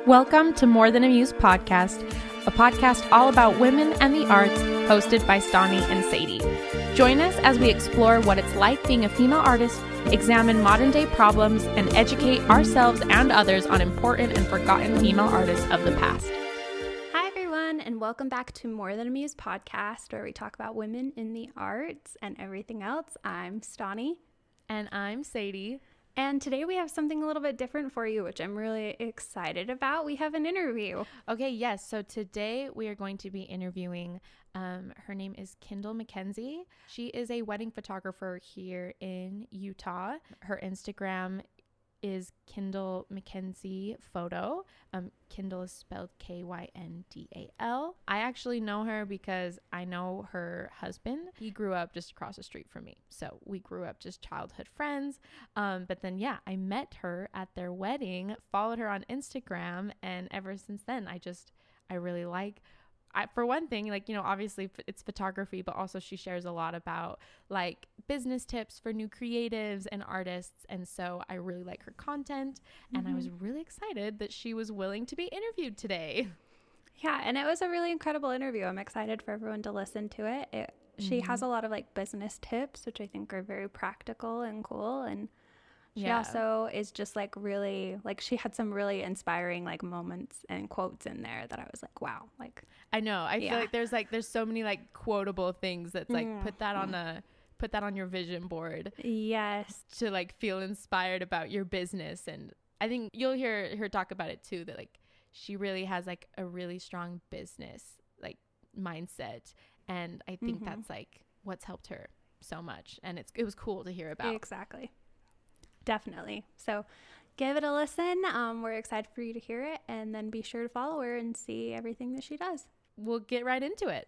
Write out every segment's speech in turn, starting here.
Welcome to More Than a Muse podcast, a podcast all about women and the arts, hosted by Stani and Sadie. Join us as we explore what it's like being a female artist, examine modern-day problems, and educate ourselves and others on important and forgotten female artists of the past. Hi, everyone, and welcome back to More Than a Muse podcast, where we talk about women in the arts and everything else. I'm Stani. And I'm Sadie. And today we have something a little bit different for you, which I'm really excited about. We have an interview. Okay, yes. So today we are going to be interviewing, her name is Kyndal Mckenzie. She is a wedding photographer here in Utah. Her Instagram is Kyndal Mckenzie Photo. Kyndal is spelled Kyndal. I actually know her because I know her husband. He grew up just across the street from me. So we grew up just childhood friends. But then, I met her at their wedding, followed her on Instagram. And ever since then, I really like, for one thing, obviously it's photography, but also she shares a lot about business tips for new creatives and artists. And so I really like her content, and I was really excited that she was willing to be interviewed today. Yeah, and it was a really incredible interview. I'm excited for everyone to listen to it. She has a lot of business tips, which I think are very practical and cool. And she also is just really, she had some really inspiring moments and quotes in there that I was like, wow. I know. I feel like there's so many quotable things that's put that on your vision board. Yes. To feel inspired about your business. And I think you'll hear her talk about it too, that she really has a really strong business mindset. And I think that's what's helped her so much. And it was cool to hear about. Exactly. Definitely. So give it a listen. We're excited for you to hear it, and then be sure to follow her and see everything that she does. We'll get right into it.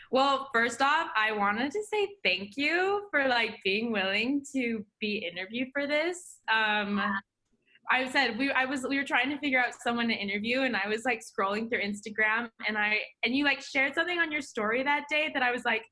Well, first off, I wanted to say thank you for being willing to be interviewed for this. I said we were trying to figure out someone to interview, and I was scrolling through Instagram, and you shared something on your story that day that I was like,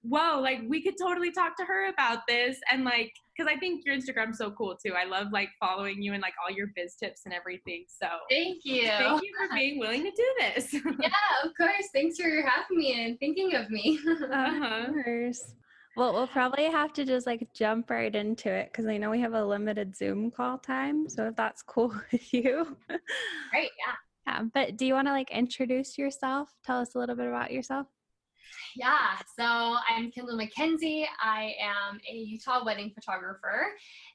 whoa, we could totally talk to her about this. And because I think your Instagram's so cool too. I love following you and all your biz tips and everything. So thank you for being willing to do this. Yeah, of course. Thanks for having me and thinking of me. Of course. Well, we'll probably have to just jump right into it, because I know we have a limited Zoom call time. So if that's cool with you. Right. Yeah. But do you want to introduce yourself? Tell us a little bit about yourself. Yeah, so I'm Kyndal Mckenzie. I am a Utah wedding photographer,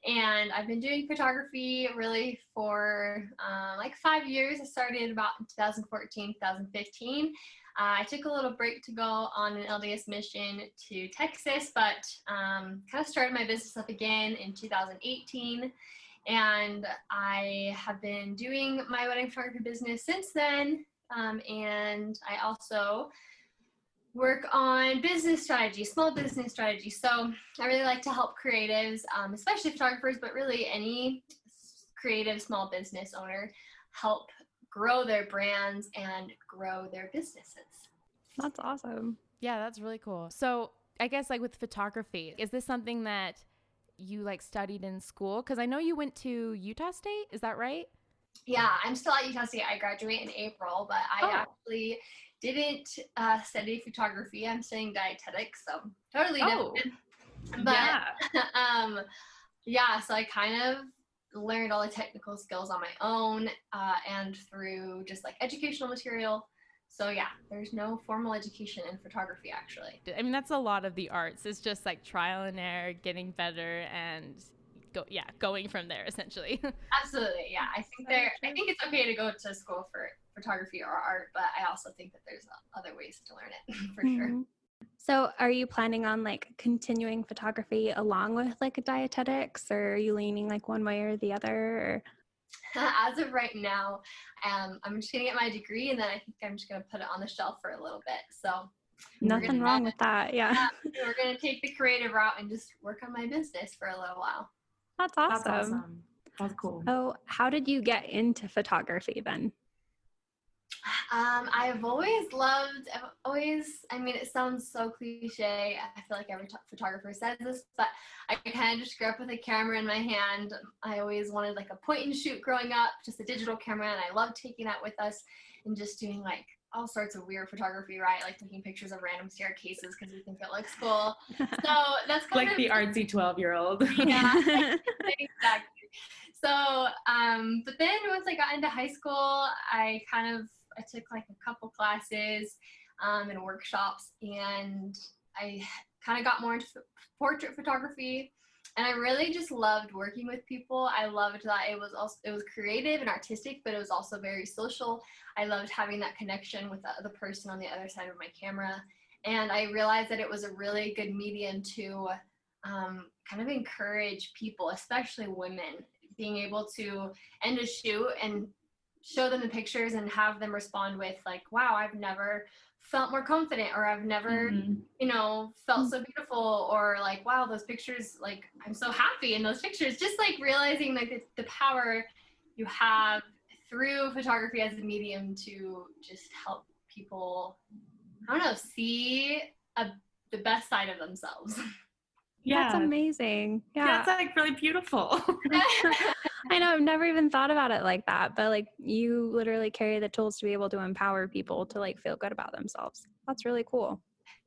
and I've been doing photography really for 5 years. I started about 2014, 2015. I took a little break to go on an LDS mission to Texas, but kind of started my business up again in 2018. And I have been doing my wedding photography business since then. And I also work on business strategy, small business strategy. So I really like to help creatives, especially photographers, but really any creative small business owner, help grow their brands and grow their businesses. That's awesome. Yeah, that's really cool. So I guess with photography, is this something that you studied in school? Because I know you went to Utah State. Is that right? Yeah, I'm still at Utah State. I graduate in April, but I actually didn't study photography. I'm studying dietetics, so totally different. But so I kind of learned all the technical skills on my own and through just educational material. So yeah, there's no formal education in photography actually. I mean, that's a lot of the arts. It's just trial and error, getting better, and going from there essentially. Absolutely, yeah. I think it's okay to go to school for photography or art, but I also think that there's other ways to learn it for sure. So are you planning on continuing photography along with dietetics, or are you leaning one way or the other? Or? As of right now, I'm just gonna get my degree, and then I think I'm just gonna put it on the shelf for a little bit. So nothing wrong with that. Yeah. We're gonna take the creative route and just work on my business for a little while. That's awesome. That's cool. So how did you get into photography then? I've always, I mean, it sounds so cliche. I feel like every photographer says this, but I kind of just grew up with a camera in my hand. I always wanted like a point and shoot growing up, just a digital camera, and I loved taking that with us and just doing like all sorts of weird photography, right? Like taking pictures of random staircases because we think it looks cool. So that's kind like of the artsy 12-year-old. Yeah, exactly. So, but then once I got into high school, I took like a couple classes and workshops, and I kind of got more into portrait photography. And I really just loved working with people. I loved that it was creative and artistic, but it was also very social. I loved having that connection with the person on the other side of my camera. And I realized that it was a really good medium to kind of encourage people, especially women, being able to end a shoot and show them the pictures and have them respond with like, wow, I've never felt more confident, or I've never, felt so beautiful, or like, wow, those pictures, like, I'm so happy in those pictures. Just like realizing like the power you have through photography as a medium to just help people, I don't know, see the best side of themselves. Yeah. That's amazing. Yeah. It's like really beautiful. I know, I've never even thought about it like that, but like you literally carry the tools to be able to empower people to like feel good about themselves. That's really cool.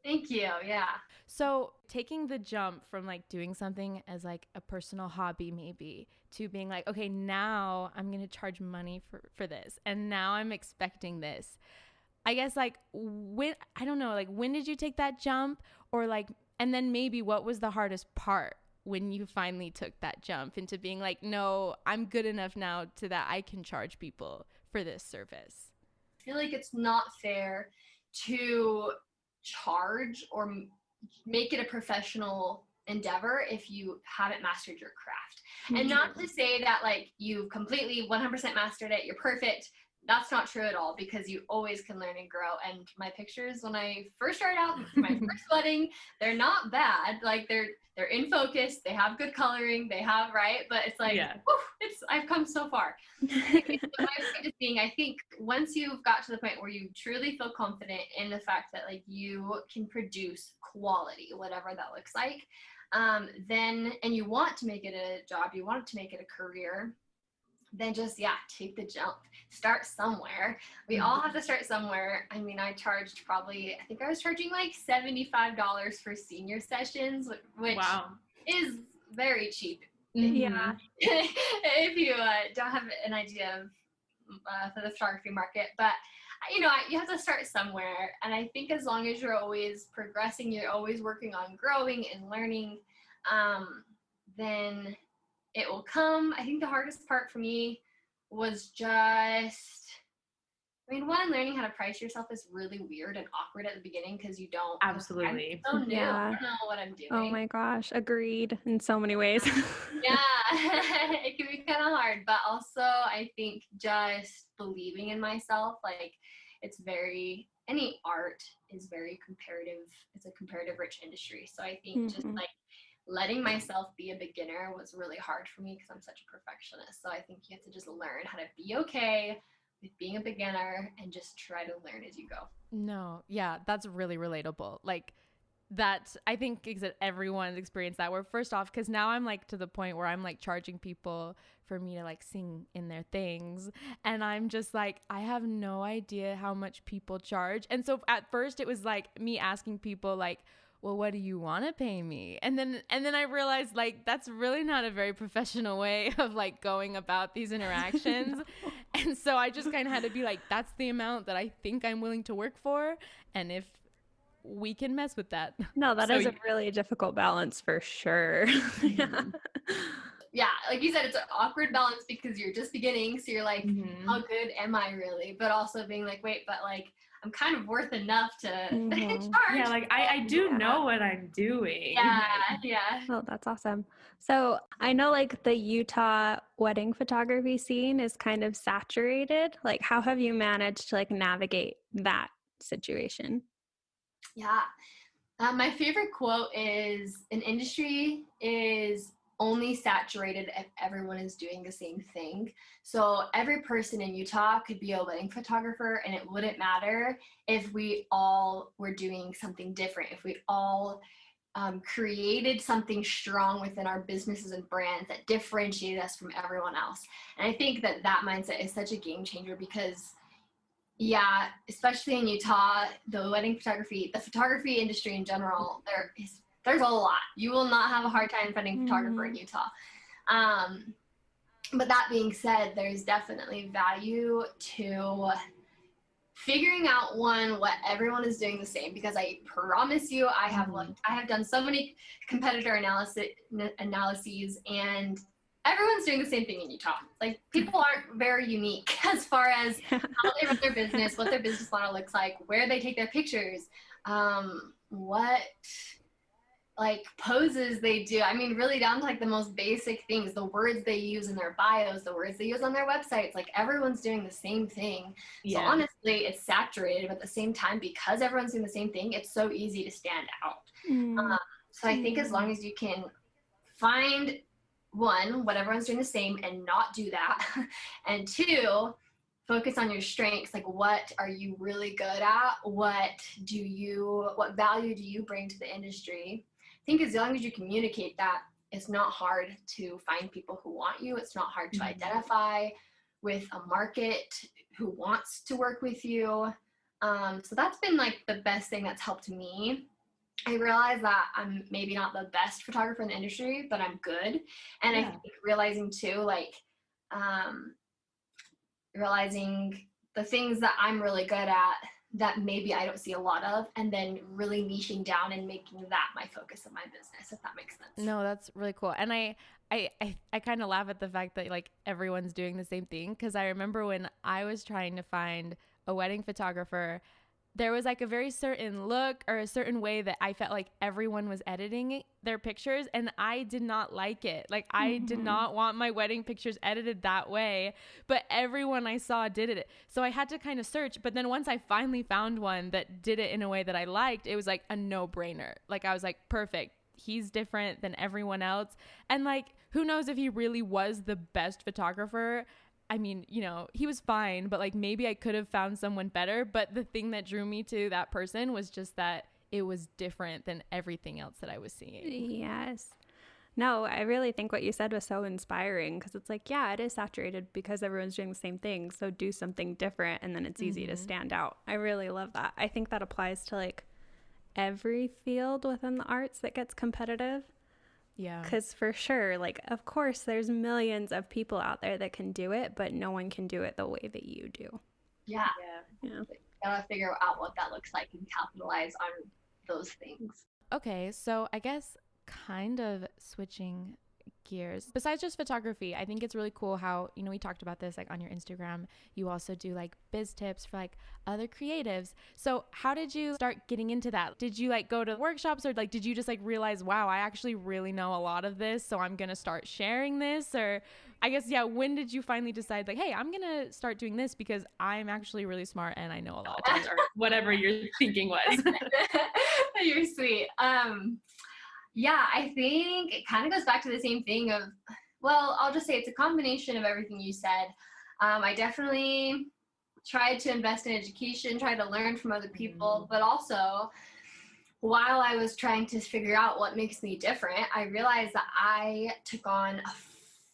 Thank you. Yeah. So taking the jump from like doing something as like a personal hobby maybe to being like, okay, now I'm going to charge money for this. And now I'm expecting this. I guess like when did you take that jump, or like, and then maybe what was the hardest part when you finally took that jump into being like, no, I'm good enough now to that I can charge people for this service? I feel like it's not fair to charge or make it a professional endeavor if you haven't mastered your craft. Mm-hmm. And not to say that like you've completely 100% mastered it, you're perfect. That's not true at all, because you always can learn and grow. And my pictures when I first started out, my first wedding, they're not bad. Like they're in focus, they have good coloring, they have, right? But it's like, I've come so far. My point is being, I think once you've got to the point where you truly feel confident in the fact that like you can produce quality, whatever that looks like, then, and you want to make it a job, you want to make it a career, then just, take the jump. Start somewhere. We all have to start somewhere. I mean, I think I was charging like $75 for senior sessions, which is very cheap. Yeah. If you don't have an idea of for the photography market. But, you have to start somewhere. And I think as long as you're always progressing, you're always working on growing and learning, then it will come. I think the hardest part for me was just, one, learning how to price yourself is really weird and awkward at the beginning because you don't. Absolutely. I'm so new. I don't know what I'm doing. Oh my gosh, agreed in so many ways. It can be kind of hard, but also I think just believing in myself, like any art is very comparative. It's a comparative rich industry. So I think just like letting myself be a beginner was really hard for me because I'm such a perfectionist. So I think you have to just learn how to be okay with being a beginner and just try to learn as you go. No, yeah, that's really relatable. Like that, I think everyone's experienced that, where first off, because now I'm like to the point where I'm like charging people for me to like sing in their things, and I'm just like, I have no idea how much people charge. And so at first it was like me asking people like, well, what do you want to pay me? And then I realized like that's really not a very professional way of like going about these interactions. No. And so I just kind of had to be like, that's the amount that I think I'm willing to work for, and if we can mess with that. No, that is a really difficult balance for sure. Yeah, like you said, it's an awkward balance because you're just beginning, so you're like, how good am I really? But also being like, wait, but like I'm kind of worth enough to charge. Yeah, like I do know what I'm doing. Yeah. Oh, that's awesome. So I know like the Utah wedding photography scene is kind of saturated. Like how have you managed to like navigate that situation? Yeah. My favorite quote is, an industry is only saturated if everyone is doing the same thing. So every person in Utah could be a wedding photographer, and it wouldn't matter if we all were doing something different, if we all created something strong within our businesses and brands that differentiated us from everyone else. And I think that mindset is such a game changer because, yeah, especially in Utah, the wedding photography, the photography industry in general, there's a lot. You will not have a hard time finding a photographer in Utah. But that being said, there's definitely value to figuring out what everyone is doing the same, because I promise you, I have done so many competitor analyses, and everyone's doing the same thing in Utah. Like, people aren't very unique as far as how they run their business, what their business model looks like, where they take their pictures, what like poses they do. I mean, really down to like the most basic things, the words they use in their bios, the words they use on their websites. Like, everyone's doing the same thing. Yeah. So honestly, it's saturated, but at the same time, because everyone's doing the same thing, it's so easy to stand out. So I think as long as you can find, one, what everyone's doing the same and not do that, and two, focus on your strengths. Like, what are you really good at? What value do you bring to the industry? I think as long as you communicate that, it's not hard to find people who want you. It's not hard to identify with a market who wants to work with you. So that's been like the best thing that's helped me. I realize that I'm maybe not the best photographer in the industry, but I'm good. And I think realizing too, like, realizing the things that I'm really good at that maybe I don't see a lot of, and then really niching down and making that my focus of my business, if that makes sense. No, that's really cool. And I kind of laugh at the fact that like everyone's doing the same thing, because I remember when I was trying to find a wedding photographer, there was like a very certain look or a certain way that I felt like everyone was editing their pictures, and I did not like it. Like, I did not want my wedding pictures edited that way, but everyone I saw did it. So I had to kind of search. But then once I finally found one that did it in a way that I liked, it was like a no-brainer. Like, I was like, perfect. He's different than everyone else. And like, who knows if he really was the best photographer. I mean, you know, he was fine, but like maybe I could have found someone better. But the thing that drew me to that person was just that it was different than everything else that I was seeing. Yes. No, I really think what you said was so inspiring, because it's like, yeah, it is saturated because everyone's doing the same thing. So do something different, and then it's easy to stand out. I really love that. I think that applies to like every field within the arts that gets competitive. Yeah. Because for sure, like, of course, there's millions of people out there that can do it, but no one can do it the way that you do. Yeah. Gotta figure out what that looks like and capitalize on those things. Okay, so I guess kind of switching gears, besides just photography, I think it's really cool how, you know, we talked about this like on your Instagram, you also do like biz tips for like other creatives. So how did you start getting into that? Did you like go to workshops, or like did you just like realize, wow, I actually really know a lot of this, so I'm gonna start sharing this? Or I guess, yeah, when did you finally decide like, hey, I'm gonna start doing this because I'm actually really smart and I know a lot? Or whatever your thinking was. You're sweet. Yeah, I think it kind of goes back to the same thing of, well, I'll just say it's a combination of everything you said. I definitely tried to invest in education, tried to learn from other people, but also while I was trying to figure out what makes me different, I realized that I took on a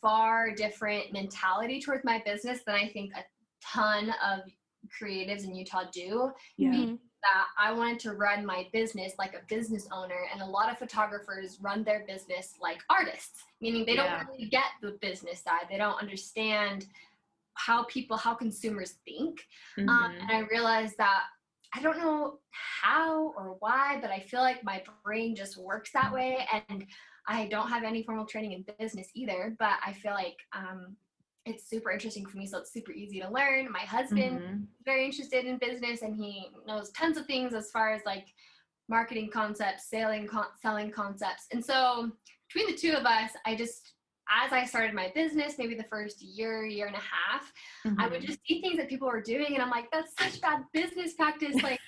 far different mentality towards my business than I think a ton of creatives in Utah do. Yeah. That I wanted to run my business like a business owner, and a lot of photographers run their business like artists, meaning they don't really get the business side. They don't understand how consumers think. And I realized that I don't know how or why, but I feel like my brain just works that way. And I don't have any formal training in business either, but I feel like it's super interesting for me, so it's super easy to learn. My husband is very interested in business, and he knows tons of things as far as like marketing concepts, selling concepts. And so between the two of us, as I started my business, maybe the first year and a half, I would just see things that people were doing, and I'm like, that's such bad business practice. Like,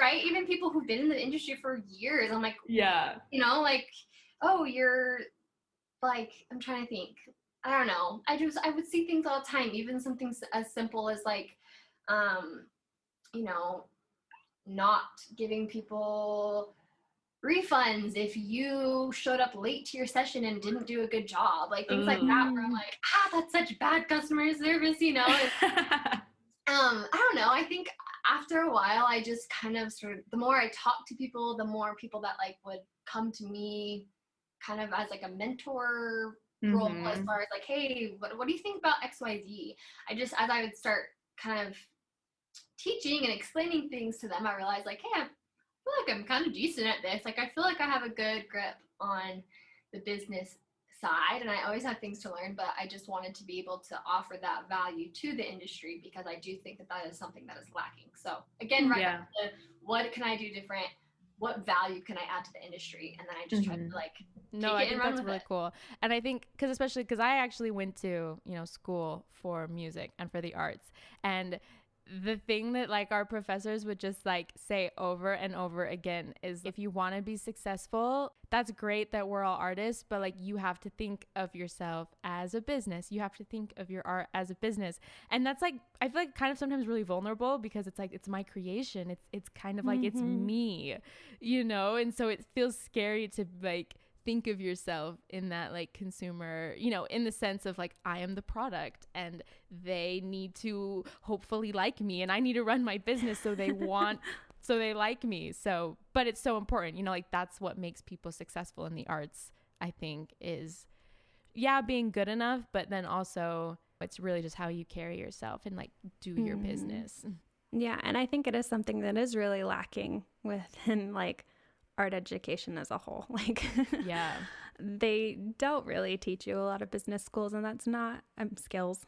right? Even people who've been in the industry for years, I'm like, you know, like, oh, you're like, I'm trying to think. I don't know. I would see things all the time, even something as simple as like, you know, not giving people refunds if you showed up late to your session and didn't do a good job, like things like that, where I'm like, that's such bad customer service, you know. I don't know. I think after a while, I just kind of sort of, the more I talk to people, the more people that like would come to me kind of as like a mentor role, as far as like, hey, what do you think about XYZ? As I would start kind of teaching and explaining things to them, I realized like, hey, I feel like I'm kind of decent at this. Like, I feel like I have a good grip on the business side, and I always have things to learn, but I just wanted to be able to offer that value to the industry, because I do think that that is something that is lacking. So again, back to what can I do different? What value can I add to the industry? And then I just tried to like, I think that's really cool. And I think especially because I actually went to, school for music and for the arts, and the thing that like our professors would just like say over and over again is, if you want to be successful, that's great that we're all artists, but like you have to think of yourself as a business. You have to think of your art as a business. And that's like, I feel like kind of sometimes really vulnerable, because it's like, it's my creation. It's kind of like, it's me, and so it feels scary to like think of yourself in that like consumer, in the sense of like, I am the product and they need to hopefully like me, and I need to run my business so they like me. So, but it's so important, like that's what makes people successful in the arts, I think, is being good enough, but then also it's really just how you carry yourself and like do your business. Yeah. And I think it is something that is really lacking within like art education as a whole. Like, they don't really teach you a lot of business schools, and that's not skills,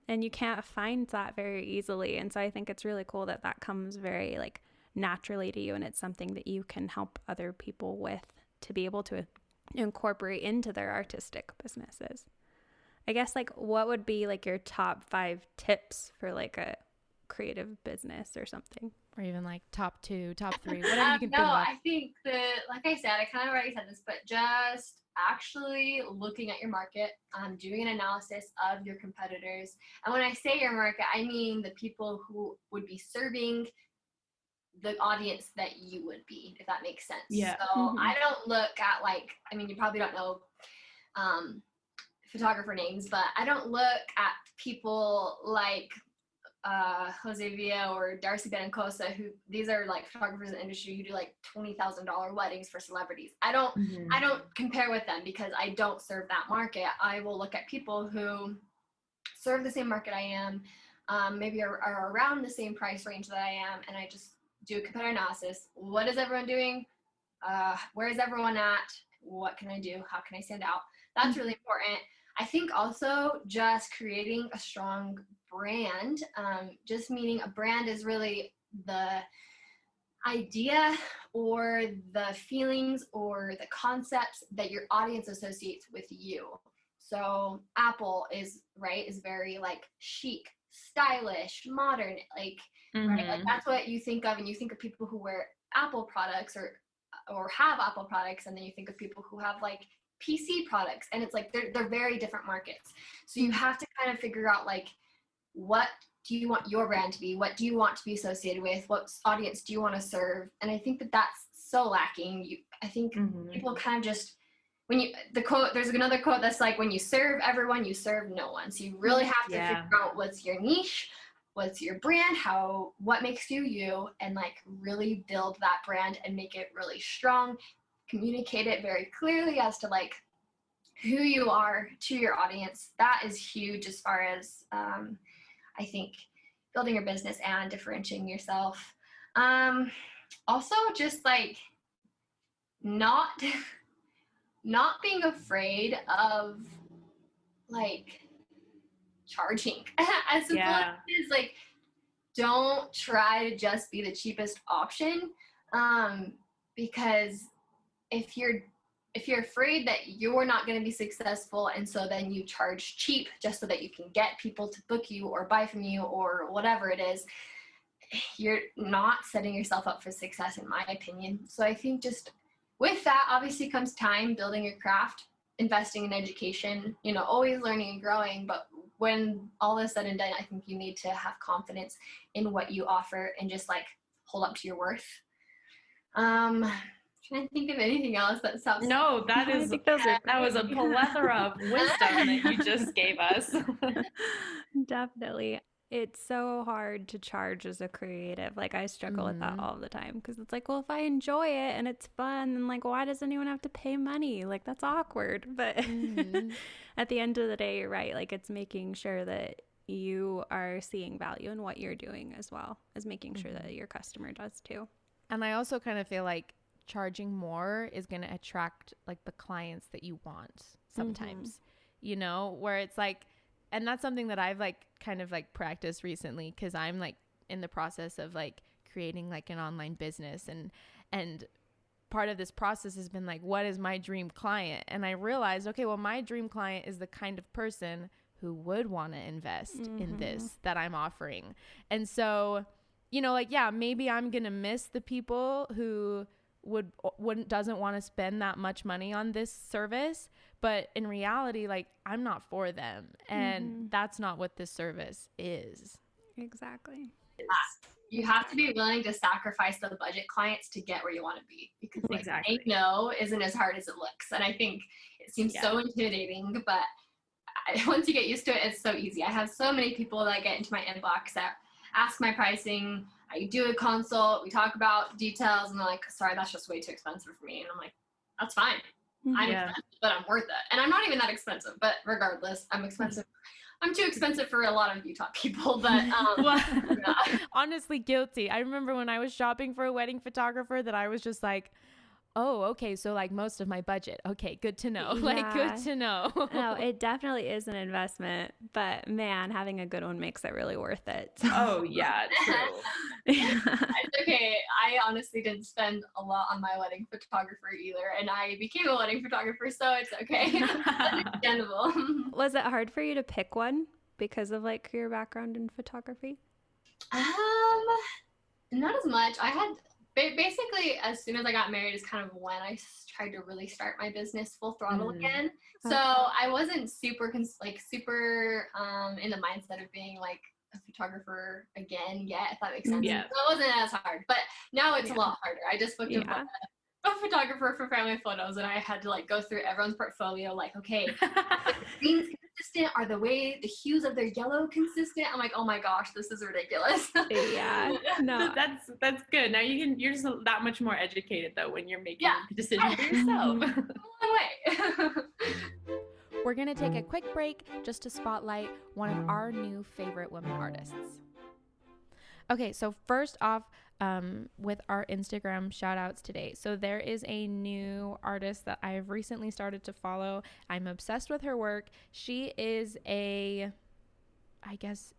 and you can't find that very easily. And so I think it's really cool that that comes very like naturally to you, and it's something that you can help other people with to be able to incorporate into their artistic businesses. I guess, like, what would be like your top 5 tips for like a creative business or something? Or even like top 2, top 3, whatever you can think of. I think that, like I said, I kind of already said this, but just actually looking at your market, doing an analysis of your competitors. And when I say your market, I mean the people who would be serving the audience that you would be, if that makes sense. Yeah. So I don't look at like, I mean, you probably don't know photographer names, but I don't look at people like Jose Villa or Darcy Benencosa, who these are like photographers in the industry who do like $20,000 weddings for celebrities. I don't compare with them, because I don't serve that market. I will look at people who serve the same market I am, maybe are around the same price range that I am, and I just do a competitor analysis. What is everyone doing? Where is everyone at? What can I do? How can I stand out? That's really important. I think also just creating a strong brand, just meaning a brand is really the idea or the feelings or the concepts that your audience associates with you. So Apple is very like chic, stylish, modern, like, right? Like that's what you think of, and you think of people who wear Apple products or have Apple products, and then you think of people who have like PC products, and it's like they're very different markets. So you have to kind of figure out like, what do you want your brand to be? What do you want to be associated with? What audience do you want to serve? And I think that that's so lacking. I think people kind of just, there's another quote that's like, when you serve everyone, you serve no one. So you really have to figure out what's your niche, what's your brand, what makes you, and like really build that brand and make it really strong, communicate it very clearly as to like who you are to your audience. That is huge as far as, I think, building your business and differentiating yourself. Also just like not being afraid of like charging. As simple as it is, like, don't try to just be the cheapest option, because if you're afraid that you're not going to be successful, and so then you charge cheap just so that you can get people to book you or buy from you or whatever it is, you're not setting yourself up for success, in my opinion. So I think just with that obviously comes time, building your craft, investing in education, you know, always learning and growing. But when all is said and done, I think you need to have confidence in what you offer and just like hold up to your worth. Trying to think of anything else that sounds. No, that was a plethora of wisdom that you just gave us. Definitely. It's so hard to charge as a creative. Like, I struggle with that all the time because it's like, well, if I enjoy it and it's fun, then like, why does anyone have to pay money? Like, that's awkward. But at the end of the day, you're right. Like, it's making sure that you are seeing value in what you're doing, as well as making sure that your customer does too. And I also kind of feel like charging more is going to attract like the clients that you want sometimes, you know, where it's like, and that's something that I've like kind of like practiced recently, because I'm like in the process of like creating like an online business, and part of this process has been like, what is my dream client? And I realized, okay, well, my dream client is the kind of person who would want to invest in this that I'm offering. And so, you know, like, yeah, maybe I'm going to miss the people who doesn't want to spend that much money on this service, but in reality, like, I'm not for them, and that's not what this service is. Exactly. You have to be willing to sacrifice the budget clients to get where you want to be, because like Exactly. saying no isn't as hard as it looks. And I think it seems so intimidating, but once you get used to it, it's so easy. I have so many people that get into my inbox that ask my pricing. I do a consult, we talk about details, and they're like, sorry, that's just way too expensive for me. And I'm like, that's fine. I'm expensive, but I'm worth it. And I'm not even that expensive, but regardless, I'm expensive. I'm too expensive for a lot of Utah people, but honestly, guilty. I remember when I was shopping for a wedding photographer that I was just like, oh, okay, so like most of my budget. Okay, good to know. Like, good to know. No, it definitely is an investment, but man, having a good one makes it really worth it. Oh yeah, true. It's okay. I honestly didn't spend a lot on my wedding photographer either, and I became a wedding photographer, so it's okay. Understandable. Was it hard for you to pick one because of like your background in photography? Not as much. I had basically, as soon as I got married is kind of when I tried to really start my business full throttle again. So I wasn't super in the mindset of being like a photographer again yet, if that makes sense. Yeah. So it wasn't as hard, but now it's a lot harder. I just booked a photographer for family photos, and I had to like go through everyone's portfolio, like, okay, are the greens consistent? Are the hues of their yellow consistent? I'm like, oh my gosh, this is ridiculous. Yeah, no, that's good. Now you're just that much more educated though when you're making a decision for yourself. Long way. We're going to take a quick break just to spotlight one of our new favorite women artists. Okay, so first off, with our Instagram shout outs today. So there is a new artist that I've recently started to follow. I'm obsessed with her work. She is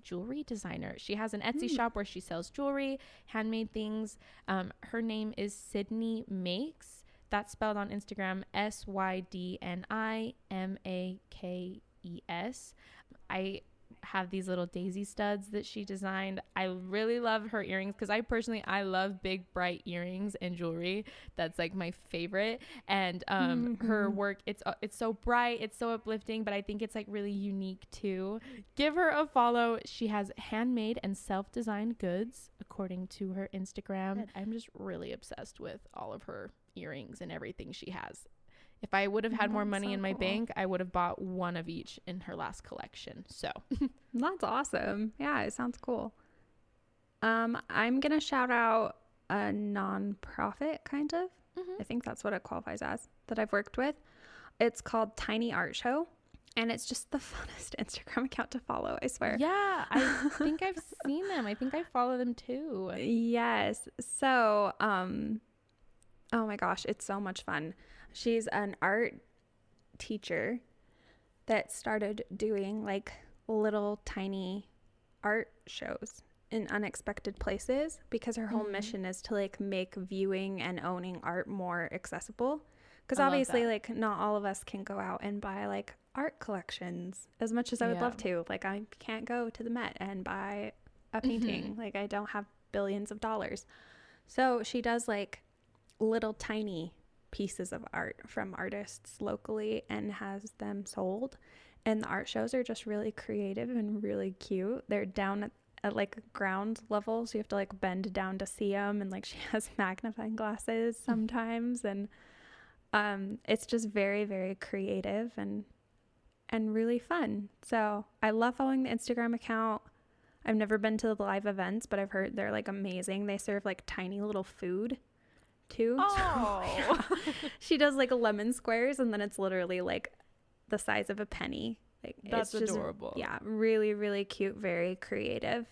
jewelry designer. She has an Etsy shop where she sells jewelry, handmade things. Her name is Sydney Makes. That's spelled on Instagram SYDNIMAKES. I have these little daisy studs that she designed. I really love her earrings because I love big bright earrings and jewelry. That's like my favorite. And her work, it's so bright, it's so uplifting, but I think it's like really unique too. Give her a follow. She has handmade and self-designed goods according to her Instagram. I'm just really obsessed with all of her earrings and everything she has. If I would have had more money in my bank, I would have bought one of each in her last collection. So that's awesome. Yeah, it sounds cool. I'm going to shout out a nonprofit kind of. I think that's what it qualifies as, that I've worked with. It's called Tiny Art Show. And it's just the funnest Instagram account to follow, I swear. Yeah, I think I've seen them. I think I follow them too. Yes. So, oh my gosh, it's so much fun. She's an art teacher that started doing like little tiny art shows in unexpected places because her whole mission is to like make viewing and owning art more accessible. Because obviously like not all of us can go out and buy like art collections as much as I would love to. Like I can't go to the Met and buy a painting. Like I don't have billions of dollars. So she does like little tiny pieces of art from artists locally and has them sold. And the art shows are just really creative and really cute. They're down at like ground level, so you have to like bend down to see them, and like she has magnifying glasses sometimes, and it's just very, very creative and really fun. So I love following the Instagram account. I've never been to the live events, but I've heard they're like amazing. They serve like tiny little food too. Oh. So, yeah. She does like lemon squares, and then it's literally like the size of a penny. Like, that's it's just, adorable. Yeah, really, really cute, very creative.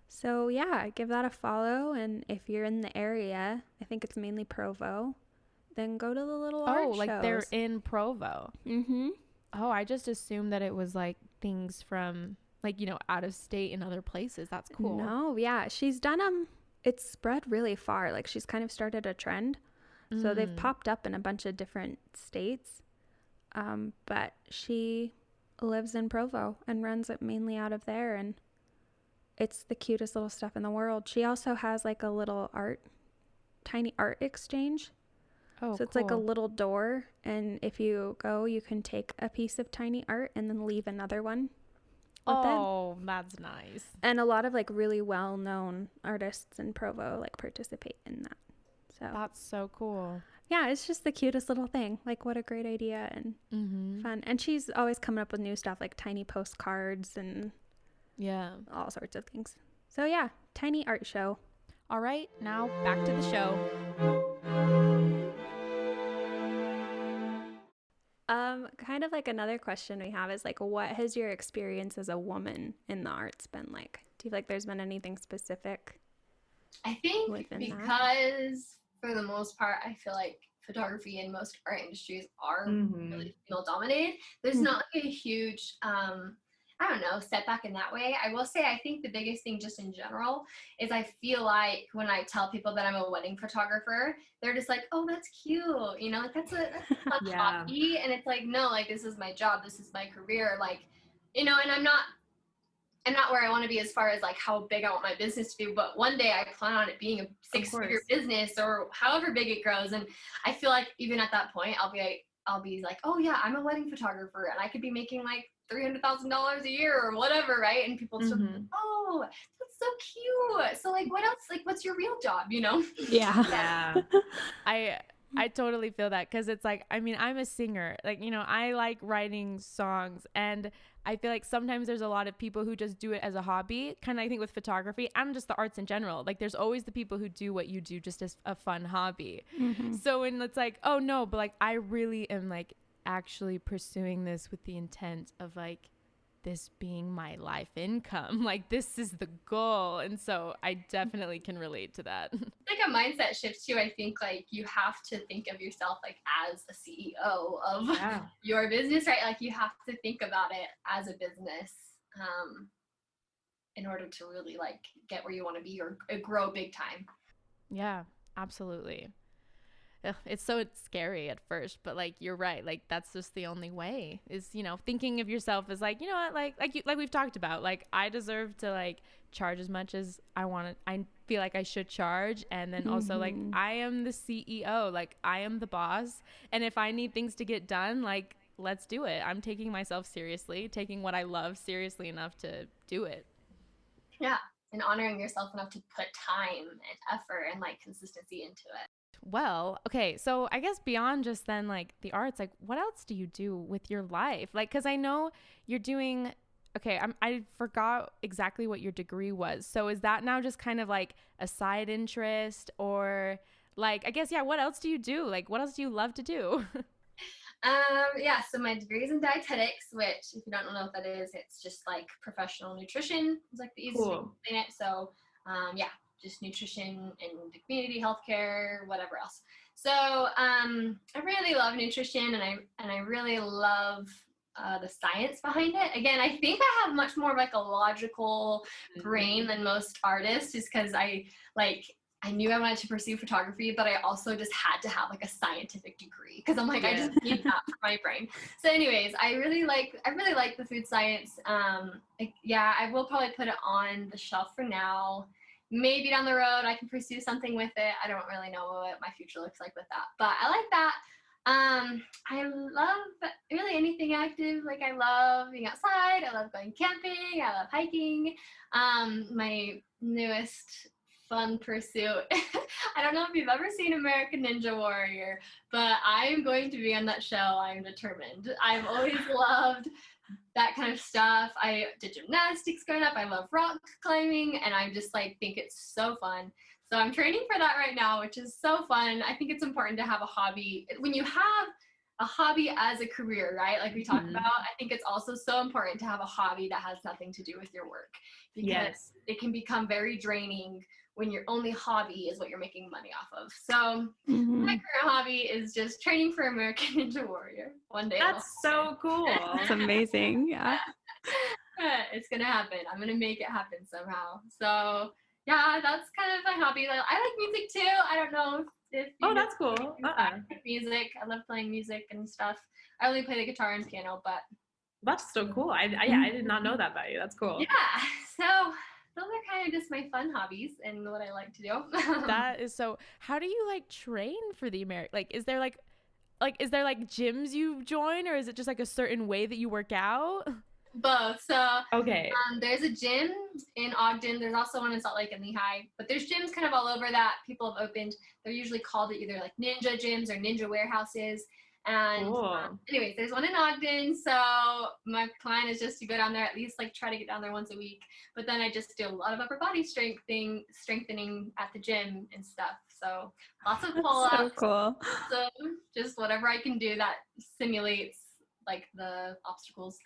So yeah, give that a follow. And if you're in the area, I think it's mainly Provo, then go to the little art shows. Like they're in Provo. Mm-hmm. Oh, I just assumed that it was like things from like, you know, out of state and other places. That's cool. No, yeah, she's done it's spread really far. Like she's kind of started a trend. So they've popped up in a bunch of different states. But she lives in Provo and runs it mainly out of there, and it's the cutest little stuff in the world. She also has like a little tiny art exchange. Oh, so it's like a little door, and if you go, you can take a piece of tiny art and then leave another one with it. That's nice. And a lot of like really well-known artists in Provo like participate in that. So that's so cool. Yeah, it's just the cutest little thing. Like, what a great idea and fun. And she's always coming up with new stuff, like tiny postcards and all sorts of things. So yeah, tiny art show. All right, now back to the show. Kind of like another question we have is like, what has your experience as a woman in the arts been like? Do you feel like there's been anything specific? I think because for the most part, I feel like photography and most art industries are really female dominated. There's not like a huge, I don't know, setback in that way. I will say, I think the biggest thing just in general is I feel like when I tell people that I'm a wedding photographer, they're just like, oh, that's cute. You know, like that's a fun hobby. And it's like, no, like this is my job. This is my career. Like, you know, and I'm not where I want to be as far as like how big I want my business to be, but one day I plan on it being a 6-figure business or however big it grows. And I feel like even at that point, I'll be like, oh yeah, I'm a wedding photographer and I could be making like $300,000 a year or whatever, right? And people still like, oh, that's so cute. So like, what else? Like, what's your real job? You know? Yeah. I totally feel that, because it's like, I mean, I'm a singer, like, you know, I like writing songs, and I feel like sometimes there's a lot of people who just do it as a hobby, kind of I think with photography and just the arts in general. Like there's always the people who do what you do just as a fun hobby. So when it's like, oh no, but like I really am like actually pursuing this with the intent of like this being my life income, like this is the goal. And so I definitely can relate to that. Like a mindset shift too. I think like you have to think of yourself like as a CEO of your business, right? Like you have to think about it as a business in order to really like get where you want to be or grow big time. Yeah, absolutely. Ugh, it's so scary at first, but like you're right, like that's just the only way, is, you know, thinking of yourself as like, you know what, like we've talked about, like I deserve to like charge as much as I feel like I should charge, and then also like I am the CEO, like I am the boss, and if I need things to get done, like let's do it. I'm taking myself seriously, taking what I love seriously enough to do it. Yeah, and honoring yourself enough to put time and effort and like consistency into it. Well, okay, so I guess beyond just then like the arts, like what else do you do with your life? Like, because I know you're doing, okay, I forgot exactly what your degree was. So is that now just kind of like a side interest, or like, I guess, yeah, what else do you do? Like, what else do you love to do? Yeah, so my degree is in dietetics, which if you don't know what that is, it's just like professional nutrition. It's like the easiest way to explain it. So yeah, just nutrition and community healthcare, whatever else. So I really love nutrition, and I really love the science behind it. Again, I think I have much more of like a logical brain than most artists, just because I knew I wanted to pursue photography, but I also just had to have like a scientific degree, because I'm like, I just need that for my brain. So anyways, I really like the food science. I will probably put it on the shelf for now. maybe down the road I can pursue something with it. I don't really know what my future looks like with that, but I like that. I love really anything active. Like I love being outside. I love going camping. I love hiking. My newest fun pursuit. I don't know if you've ever seen American Ninja Warrior, but I'm going to be on that show. I'm determined. I've always loved that kind of stuff. I did gymnastics growing up. I love rock climbing, and I just like think it's so fun. So I'm training for that right now, which is so fun. I think it's important to have a hobby. When you have a hobby as a career, right? Like we talked about, I think it's also so important to have a hobby that has nothing to do with your work, because it can become very draining when your only hobby is what you're making money off of. So my current hobby is just training for American Ninja Warrior. One day. That's so cool. That's amazing. Yeah. It's going to happen. I'm going to make it happen somehow. So yeah, that's kind of my hobby. I like music too. I don't know if you that's cool. I like music. I love playing music and stuff. I only play the guitar and piano, but that's so cool. I did not know that about you. That's cool. Yeah. So those are kind of just my fun hobbies and what I like to do. That is so. How do you like train for the American? Like, is there like gyms you join, or is it just like a certain way that you work out? Both. So okay. There's a gym in Ogden. There's also one in Salt Lake and Lehigh. But there's gyms kind of all over that people have opened. They're usually called either like ninja gyms or ninja warehouses. And anyways, there's one in Ogden. So my plan is just to go down there, at least like try to get down there once a week. But then I just do a lot of upper body strengthening at the gym and stuff. So lots of pull-ups. So cool. So just whatever I can do that simulates like the obstacles.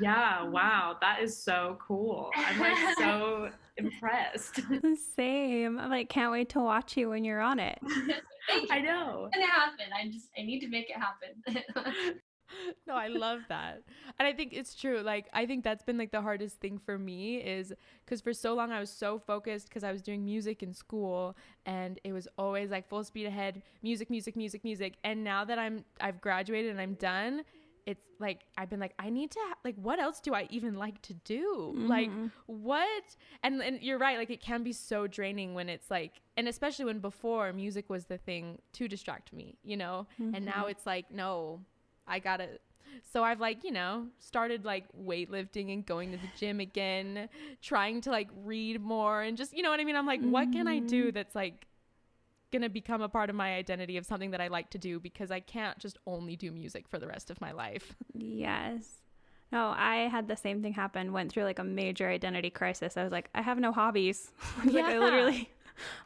Yeah, wow, that is so cool. I'm like so impressed. Same. I'm like, can't wait to watch you when you're on it. I know. It's gonna happen. I need to make it happen. No, I love that. And I think it's true. Like, I think that's been like the hardest thing for me, is because for so long I was so focused because I was doing music in school, and it was always like full speed ahead, music. And now that I've graduated and I'm done, it's like I've been like, I need to like, what else do I even like to do? Like what? And you're right, like it can be so draining when it's like, and especially when before music was the thing to distract me, you know. And now it's like, no, I gotta. So I've like, you know, started like weightlifting and going to the gym again, trying to like read more and just, you know what I mean? I'm like, what can I do that's like gonna become a part of my identity of something that I like to do, because I can't just only do music for the rest of my life. Yes. No, I had the same thing happen, went through like a major identity crisis. I was like, I have no hobbies. Like I literally,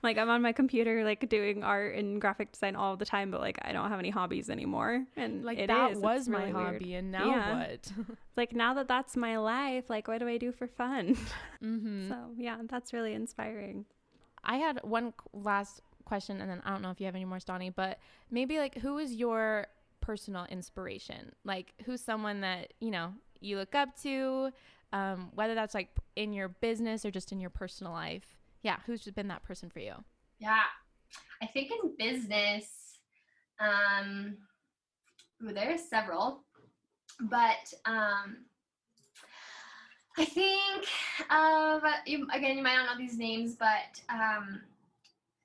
like I'm on my computer like doing art and graphic design all the time, but like I don't have any hobbies anymore. And like it's was really my weird. hobby, and now what? Like now that that's my life, like what do I do for fun? So yeah, that's really inspiring. I had one last question, and then I don't know if you have any more, Stoney, but maybe like, who is your personal inspiration? Like, who's someone that, you know, you look up to, whether that's like in your business or just in your personal life? Yeah, who's been that person for you? Yeah, I think in business, there are several, but I think of, again, you might not know these names, but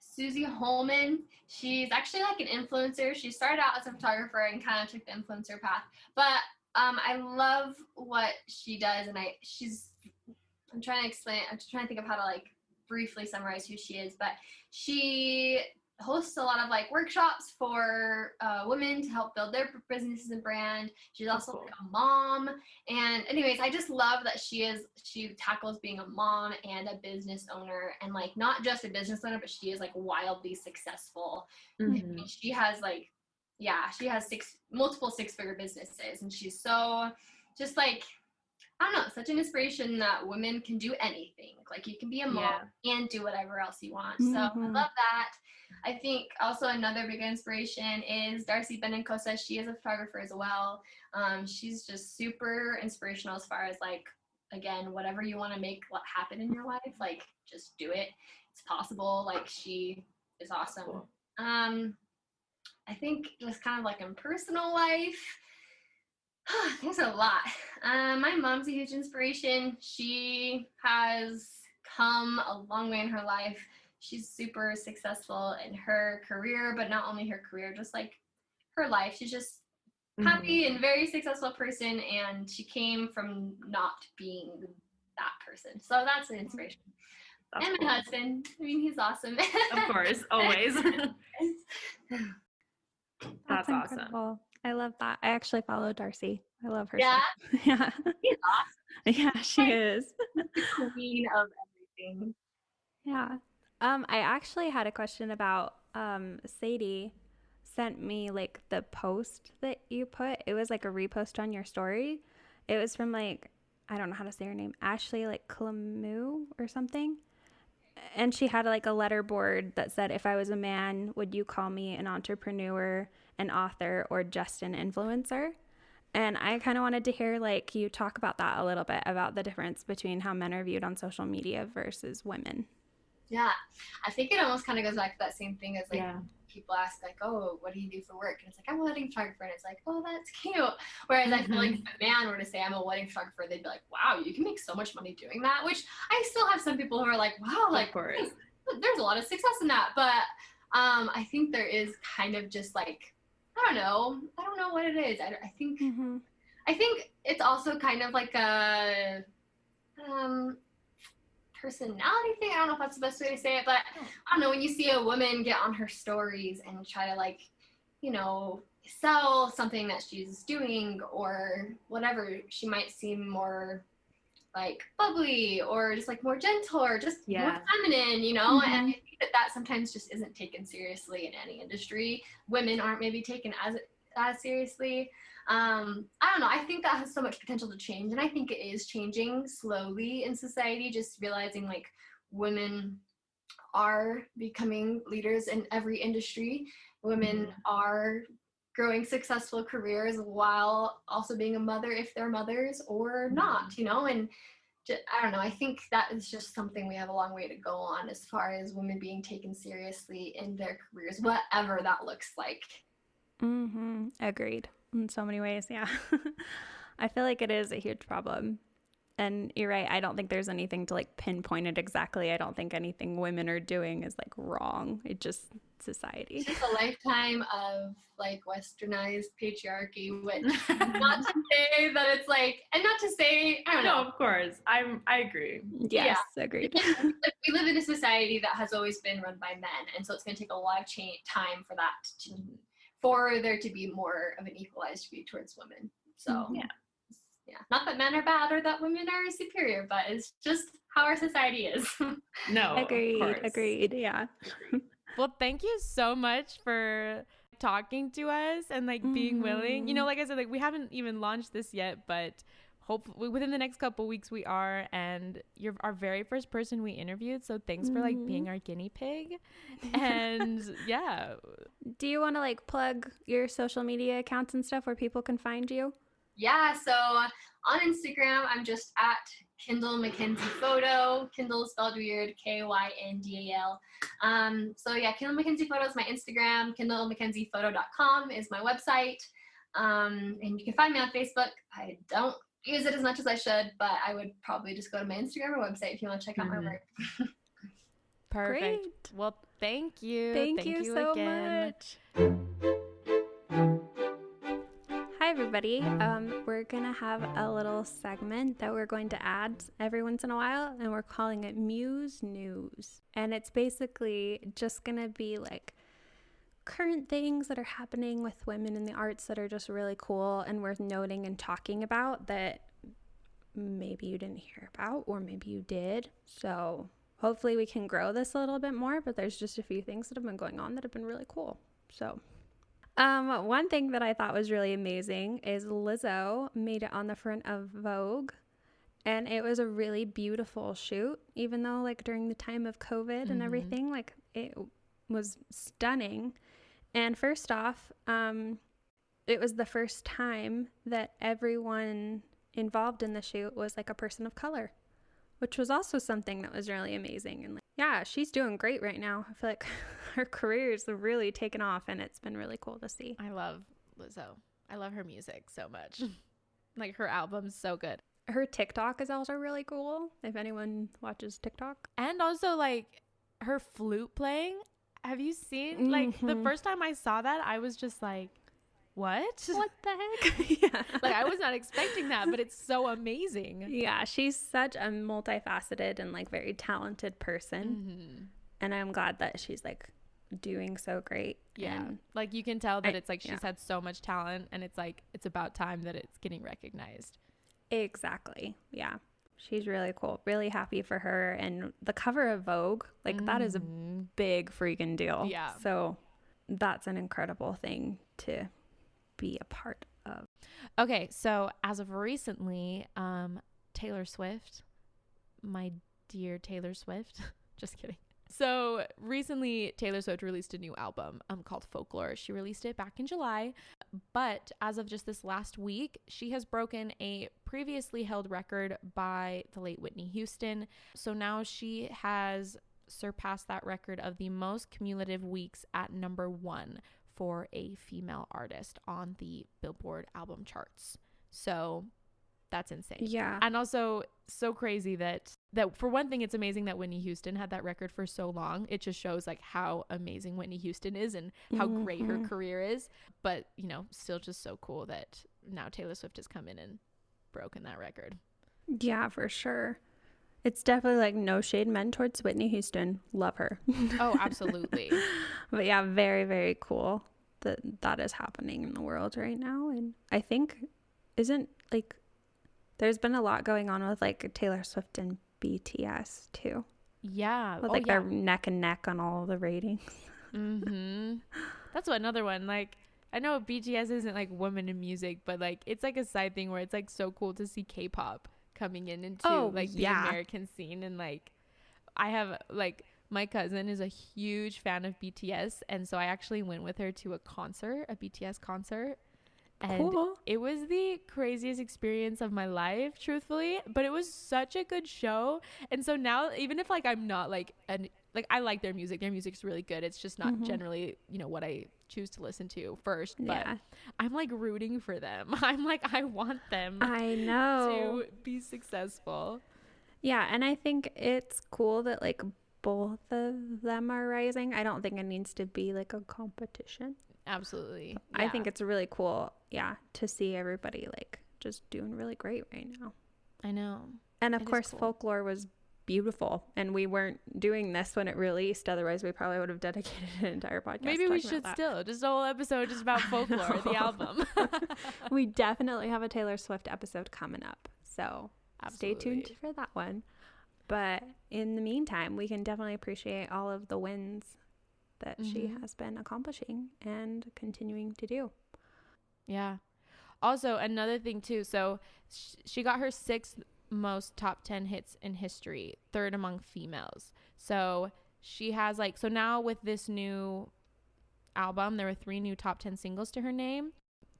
Susie Holman. She's actually like an influencer. She started out as a photographer and kind of took the influencer path. But I love what she does, and I'm trying to explain. I'm just trying to think of how to like briefly summarize who she is. But she hosts a lot of like workshops for women to help build their businesses and brand. She's also like a mom, and anyways, I just love that she tackles being a mom and a business owner, and like not just a business owner, but she is like wildly successful. She has like, she has multiple six-figure businesses, and she's so just like, I don't know, such an inspiration that women can do anything. Like you can be a mom and do whatever else you want. So I love that. I think also another big inspiration is Darcy Benencosa. She is a photographer as well. She's just super inspirational as far as like, again, whatever you want to make happen in your life, like just do it. It's possible. Like she is awesome. Cool. I think just kind of like in personal life, there's a lot. My mom's a huge inspiration. She has come a long way in her life. She's super successful in her career, but not only her career, just like her life. She's just happy and very successful person, and she came from not being that person. So that's an inspiration. That's and my husband, I mean, he's awesome. Of course, always. That's incredible. Awesome. I love that. I actually follow Darcy. I love her. Yeah. Yeah. She's awesome. Yeah, she is. The queen of everything. Yeah. I actually had a question about Sadie sent me like the post that you put. It was like a repost on your story. It was from like, I don't know how to say her name, Ashley like Clamu or something. And she had like a letter board that said, if I was a man, would you call me an entrepreneur, an author, or just an influencer? And I kind of wanted to hear like you talk about that a little bit, about the difference between how men are viewed on social media versus women. Yeah, I think it almost kind of goes back to that same thing as like people ask like, oh, what do you do for work? And it's like, I'm a wedding photographer. And it's like, oh, that's cute. Whereas I feel like if a man were to say I'm a wedding photographer, they'd be like, wow, you can make so much money doing that. Which I still have some people who are like, wow, like there's a lot of success in that. But I think there is kind of just like, I don't know what it is. I think it's also kind of like a personality thing. I don't know if that's the best way to say it, but I don't know, when you see a woman get on her stories and try to like, you know, sell something that she's doing or whatever, she might seem more like bubbly or just like more gentle or just more feminine, you know. And I think that sometimes just isn't taken seriously in any industry. Women aren't maybe taken as seriously. I don't know. I think that has so much potential to change, and I think it is changing slowly in society, just realizing like women are becoming leaders in every industry. Women are growing successful careers while also being a mother if they're mothers or not, you know. And I don't know. I think that is just something we have a long way to go on as far as women being taken seriously in their careers, whatever that looks like. Agreed. In so many ways, yeah. I feel like it is a huge problem. And you're right. I don't think there's anything to like pinpoint it exactly. I don't think anything women are doing is like wrong. It's just society. It's just a lifetime of like westernized patriarchy, which not to say that it's like, and not to say, I don't know. No, of course. I agree. Yes, agreed. We live in a society that has always been run by men. And so it's going to take a lot of time for that for there to be more of an equalized view towards women. So yeah, not that men are bad or that women are superior, but it's just how our society is. No, agreed. Yeah. Well, thank you so much for talking to us and like being willing. You know, like I said, like we haven't even launched this yet, but hopefully within the next couple weeks we are, and you're our very first person we interviewed, so thanks for like being our guinea pig. And yeah, do you want to like plug your social media accounts and stuff where people can find you? Yeah, so on Instagram I'm just at Kyndal Mckenzie Photo. Kyndal is spelled weird, Kyndal. So yeah, Kyndal Mckenzie Photo is my Instagram. KyndalMcKenziePhoto.com is my website. And you can find me on Facebook. I don't use it as much as I should, but I would probably just go to my Instagram or website if you want to check out my work. Perfect. Great. Well, thank you. Thank you so again. much. Hi everybody. We're gonna have a little segment that we're going to add every once in a while, and we're calling it Muse News. And it's basically just gonna be like current things that are happening with women in the arts that are just really cool and worth noting and talking about that maybe you didn't hear about, or maybe you did. So hopefully we can grow this a little bit more, but there's just a few things that have been going on that have been really cool. So one thing that I thought was really amazing is Lizzo made it on the front of Vogue, and it was a really beautiful shoot, even though like during the time of COVID and everything, like it was stunning. And first off, it was the first time that everyone involved in the shoot was like a person of color, which was also something that was really amazing. And like, yeah, she's doing great right now. I feel like her career's really taken off, and it's been really cool to see. I love Lizzo. I love her music so much. Like her album's so good. Her TikTok is also really cool, if anyone watches TikTok. And also, like, her flute playing. Have you seen? Like, the first time I saw that, I was just like, what? What the heck? Yeah. Like, I was not expecting that, but it's so amazing. Yeah, she's such a multifaceted and, like, very talented person. And I'm glad that she's, like, doing so great. Yeah. And like, you can tell that it's like she's had so much talent, and it's like, it's about time that it's getting recognized. Exactly. Yeah. She's really cool. Really happy for her. And the cover of Vogue, like, that is a big freaking deal. Yeah. So that's an incredible thing to be a part of. Okay, so as of recently, Taylor Swift, my dear Taylor Swift, just kidding. So recently, Taylor Swift released a new album called Folklore. She released it back in July, but as of just this last week, she has broken a previously held record by the late Whitney Houston. So now she has surpassed that record of the most cumulative weeks at number 1 for a female artist on the Billboard album charts. So that's insane. Yeah. And also so crazy that for one thing, it's amazing that Whitney Houston had that record for so long. It just shows like how amazing Whitney Houston is and how great her career is. But, you know, still just so cool that now Taylor Swift has come in and broken that record. Yeah, for sure. It's definitely like no shade meant towards Whitney Houston. Love her. Oh, absolutely. But yeah, very, very cool that is happening in the world right now. And I think there's been a lot going on with like Taylor Swift and BTS too. Yeah. With they're neck and neck on all the ratings. That's another one. Like, I know BTS isn't like women in music, but like it's like a side thing where it's like so cool to see K-pop coming into the American scene. And like, I have like, my cousin is a huge fan of BTS, and so I actually went with her to a BTS concert. And it was the craziest experience of my life, truthfully, but it was such a good show. And so now, even if like I'm not like I like their music's really good. It's just not generally, you know, what I choose to listen to first, but I'm like rooting for them. I'm like, I want them to be successful. Yeah. And I think it's cool that like both of them are rising. I don't think it needs to be like a competition. Absolutely. Yeah. I think it's really cool, to see everybody like just doing really great right now. I know. And of course, Folklore was beautiful, and we weren't doing this when it released. Otherwise, we probably would have dedicated an entire podcast. Maybe we should still just a whole episode just about Folklore, the album. We definitely have a Taylor Swift episode coming up, so stay tuned for that one. But in the meantime, we can definitely appreciate all of the wins that she has been accomplishing and continuing to do. Yeah. Also, another thing too, so she got her 6th most top 10 hits in history, 3rd among females. So she has like, so now with this new album, there were 3 new top 10 singles to her name.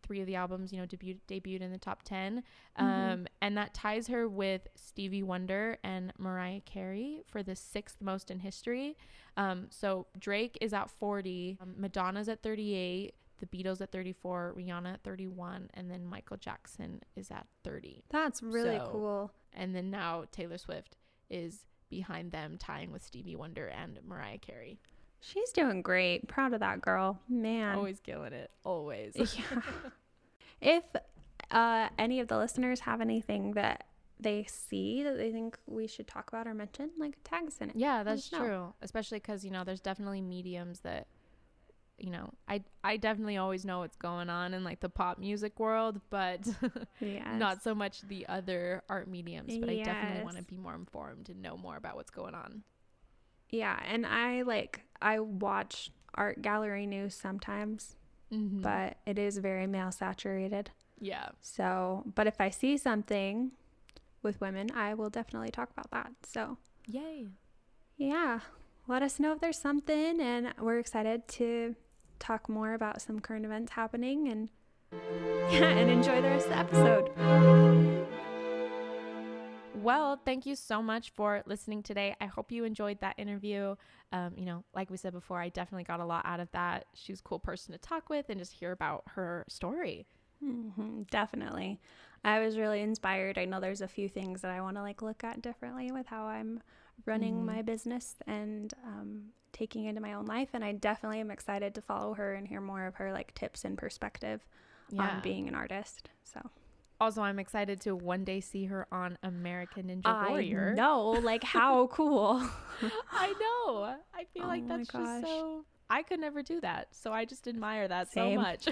3 of the albums, you know, debuted in the top 10. And that ties her with Stevie Wonder and Mariah Carey for the 6th most in history. So Drake is at 40, Madonna's at 38, the Beatles at 34, Rihanna at 31, and then Michael Jackson is at 30. That's really cool. And then now Taylor Swift is behind them, tying with Stevie Wonder and Mariah Carey. She's doing great. Proud of that girl. Man. Always killing it. Always. Yeah. If any of the listeners have anything that they see that they think we should talk about or mention, like, tag us in it. Yeah, that's true. Especially because, you know, there's definitely mediums that, you know, I definitely always know what's going on in like the pop music world, but not so much the other art mediums. But I definitely want to be more informed and know more about what's going on. Yeah, and I watch art gallery news sometimes, but it is very male saturated. Yeah. So, but if I see something with women, I will definitely talk about that. So, yay. Yeah. Let us know if there's something, and we're excited to talk more about some current events happening and enjoy the rest of the episode. Well, thank you so much for listening today. I hope you enjoyed that interview. You know, like we said before, I definitely got a lot out of that. She was a cool person to talk with and just hear about her story. Definitely. I was really inspired. I know there's a few things that I want to like look at differently with how I'm running my business and taking it into my own life. And I definitely am excited to follow her and hear more of her like tips and perspective on being an artist. So also, I'm excited to one day see her on American Ninja Warrior. I know, like how cool. I know. I feel like that's just so, I could never do that. So I just admire that so much.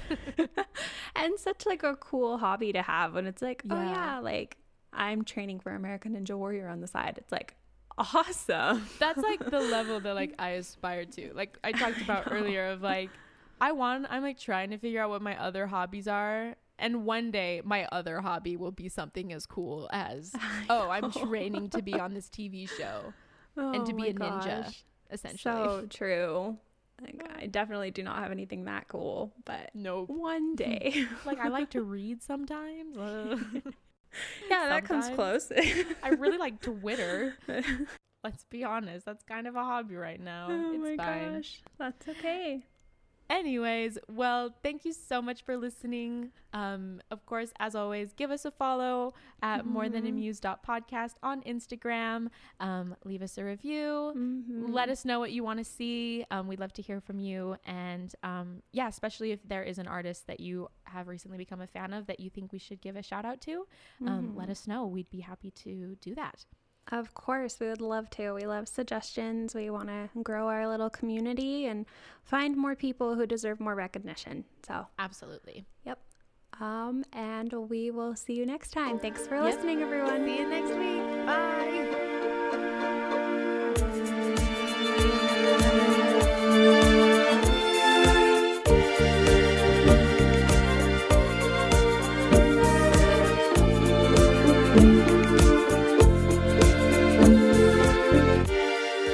And such like a cool hobby to have when it's like, oh yeah, like I'm training for American Ninja Warrior on the side. It's like awesome. That's like the level that like I aspire to. Like I talked about earlier of like, I'm like trying to figure out what my other hobbies are. And one day my other hobby will be something as cool as, I'm training to be on this TV show and to be a ninja, essentially. So true. Like, I definitely do not have anything that cool, but one day. Like I like to read sometimes. Yeah, that comes close. I really like Twitter. Let's be honest. That's kind of a hobby right now. It's fine. Gosh. That's okay. Anyways, well, thank you so much for listening. Of course, as always, give us a follow at morethanamuse.podcast on Instagram. Leave us a review. Let us know what you want to see. We'd love to hear from you. And especially if there is an artist that you have recently become a fan of that you think we should give a shout out to, let us know. We'd be happy to do that. Of course, we would love to. We love suggestions. We want to grow our little community and find more people who deserve more recognition. So absolutely. Yep. And we will see you next time. Thanks for listening, everyone. See you next week. Bye.